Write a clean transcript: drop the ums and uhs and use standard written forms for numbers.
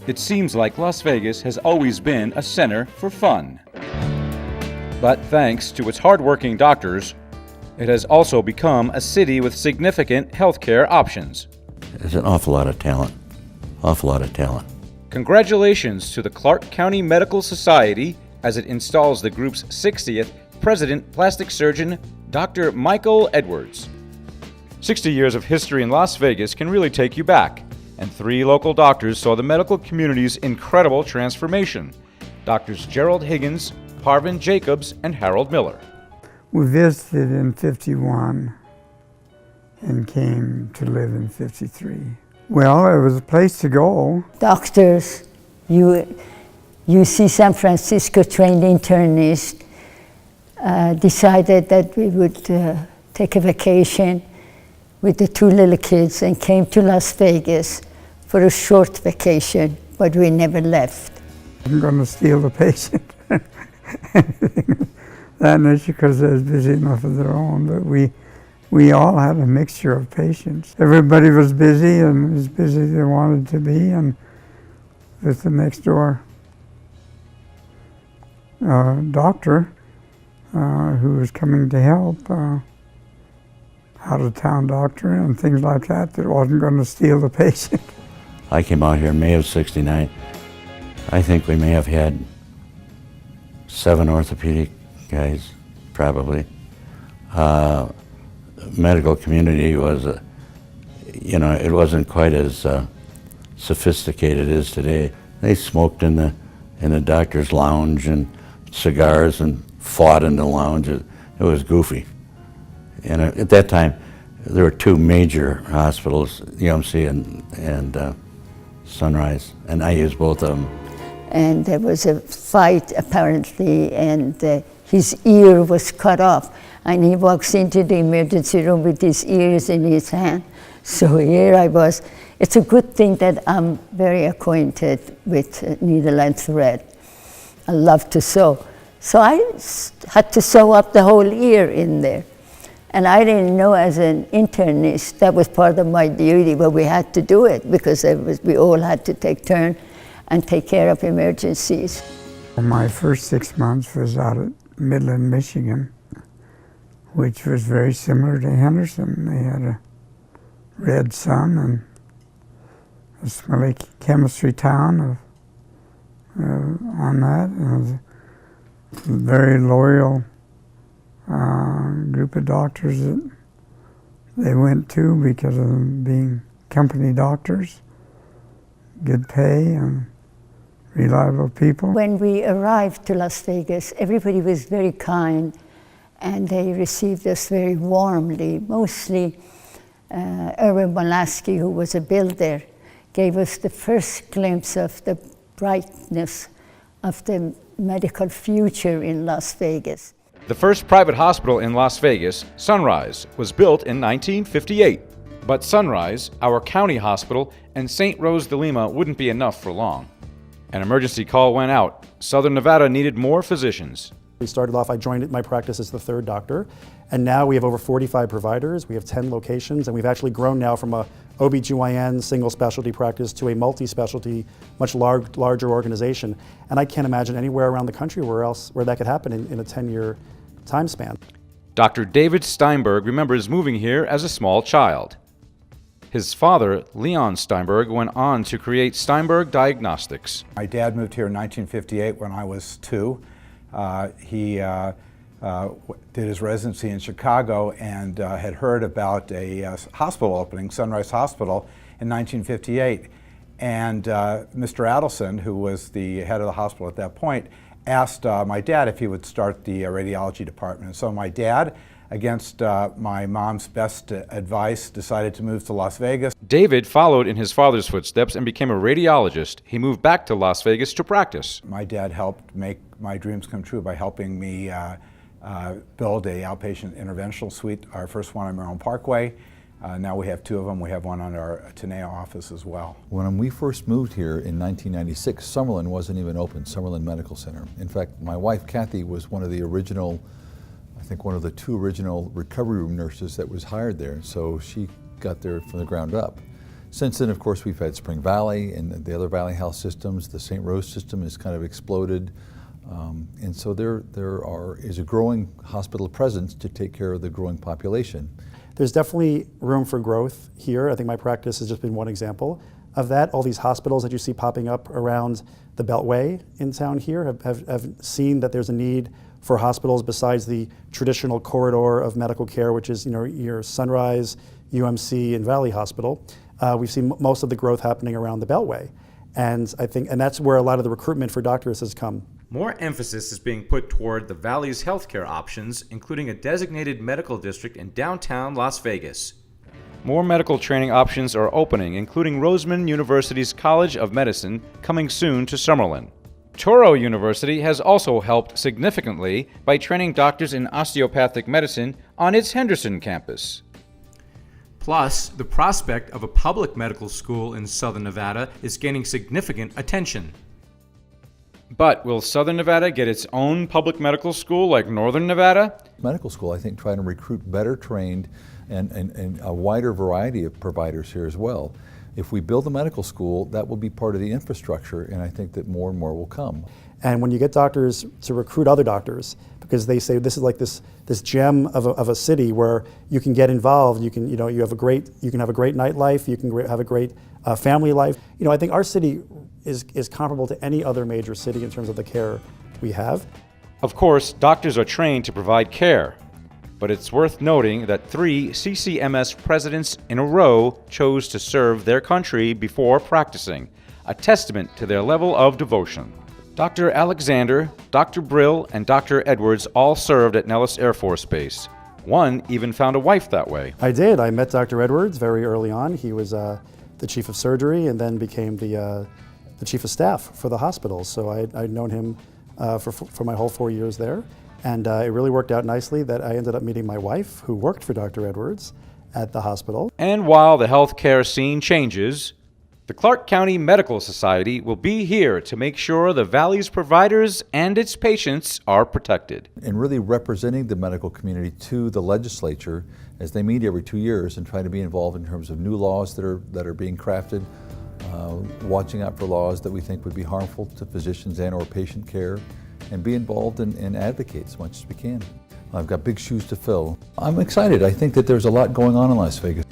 It seems like Las Vegas has always been a center for fun. But thanks to its hardworking doctors, it has also become a city with significant healthcare options. There's an awful lot of talent, awful lot of talent. Congratulations to the Clark County Medical Society as it installs the group's 60th President Plastic Surgeon, Dr. Michael Edwards. 60 years of history in Las Vegas can really take you back, and 3 local doctors saw the medical community's incredible transformation. Doctors Gerald Higgins, Parvin Jacobs, and Harold Miller. We visited in 51 and came to live in 53. Well, it was a place to go. Doctors, UC San Francisco trained internists decided that we would take a vacation with the 2 little kids and came to Las Vegas for a short vacation, but we never left. I'm going to steal the patient. That night because they was busy enough of their own, but we all had a mixture of patients. Everybody was busy and as busy as they wanted to be, and with the next door doctor who was coming to help, out-of-town doctor and things like that wasn't going to steal the patient. I came out here in May of '69. I think we may have had 7 orthopedic guys, probably. Medical community was, it wasn't quite as sophisticated as today. They smoked in the doctor's lounge and cigars and fought in the lounge. It was goofy. And at that time, there were 2 major hospitals, UMC and Sunrise, and I used both of them. And there was a fight apparently, and his ear was cut off, and he walks into the emergency room with his ears in his hand. So here I was. It's a good thing that I'm very acquainted with needle and thread. I love to sew. So I had to sew up the whole ear in there. And I didn't know as an internist that was part of my duty, but we had to do it because we all had to take turn and take care of emergencies. My first 6 months was out at Midland, Michigan, which was very similar to Henderson. They had a red sun and a smelly chemistry town on that. And it was a very loyal group of doctors that they went to because of them being company doctors, good pay and reliable people. When we arrived to Las Vegas, everybody was very kind and they received us very warmly. Mostly Erwin Molaski, who was a builder, gave us the first glimpse of the brightness of the medical future in Las Vegas. The first private hospital in Las Vegas, Sunrise, was built in 1958. But Sunrise, our county hospital, and St. Rose de Lima wouldn't be enough for long. An emergency call went out. Southern Nevada needed more physicians. We started off, I joined my practice as the 3rd doctor, and now we have over 45 providers, we have 10 locations, and we've actually grown now from a OB/GYN single specialty practice to a multi-specialty, much larger organization. And I can't imagine anywhere around the country where that could happen in a 10-year time span. Dr. David Steinberg remembers moving here as a small child. His father, Leon Steinberg, went on to create Steinberg Diagnostics. My dad moved here in 1958 when I was 2. He did his residency in Chicago and had heard about a hospital opening, Sunrise Hospital, in 1958. And Mr. Adelson, who was the head of the hospital at that point, asked my dad if he would start the radiology department. So my dad, against my mom's best advice, decided to move to Las Vegas. David followed in his father's footsteps and became a radiologist. He moved back to Las Vegas to practice. My dad helped make my dreams come true by helping me build a outpatient interventional suite, our first one on Maryland Parkway. Now we have 2 of them. We have one on our Teneo office as well. When we first moved here in 1996, Summerlin wasn't even open, Summerlin Medical Center. In fact, my wife, Kathy, was one of the original, I think one of the 2 original recovery room nurses that was hired there, so she got there from the ground up. Since then, of course, we've had Spring Valley and the other Valley Health systems. The St. Rose system has kind of exploded. And so there is a growing hospital presence to take care of the growing population. There's definitely room for growth here. I think my practice has just been one example of that. All these hospitals that you see popping up around the Beltway in town here have seen that there's a need for hospitals besides the traditional corridor of medical care, which is your Sunrise, UMC, and Valley Hospital. We've seen most of the growth happening around the Beltway. And that's where a lot of the recruitment for doctors has come. More emphasis is being put toward the Valley's healthcare options, including a designated medical district in downtown Las Vegas. More medical training options are opening, including Roseman University's College of Medicine, coming soon to Summerlin. Touro University has also helped significantly by training doctors in osteopathic medicine on its Henderson campus. Plus, the prospect of a public medical school in Southern Nevada is gaining significant attention. But will Southern Nevada get its own public medical school like Northern Nevada? Medical school, I think, trying to recruit better trained and a wider variety of providers here as well. If we build a medical school, that will be part of the infrastructure, and I think that more and more will come. And when you get doctors to recruit other doctors, because they say this is like this gem of a city where you can get involved, you can have a great nightlife, you can have a great family life. I think our city is comparable to any other major city in terms of the care we have. Of course, doctors are trained to provide care, but it's worth noting that 3 CCMS presidents in a row chose to serve their country before practicing, a testament to their level of devotion. Dr. Alexander, Dr. Brill, and Dr. Edwards all served at Nellis Air Force Base. One even found a wife that way. I did. I met Dr. Edwards very early on. He was the chief of surgery and then became the chief of staff for the hospital. So I'd known him for my whole 4 years there. And it really worked out nicely that I ended up meeting my wife, who worked for Dr. Edwards at the hospital. And while the healthcare scene changes, the Clark County Medical Society will be here to make sure the Valley's providers and its patients are protected. And really representing the medical community to the legislature as they meet every 2 years and try to be involved in terms of new laws that are being crafted, watching out for laws that we think would be harmful to physicians and or patient care, and be involved and advocate as much as we can. I've got big shoes to fill. I'm excited. I think that there's a lot going on in Las Vegas.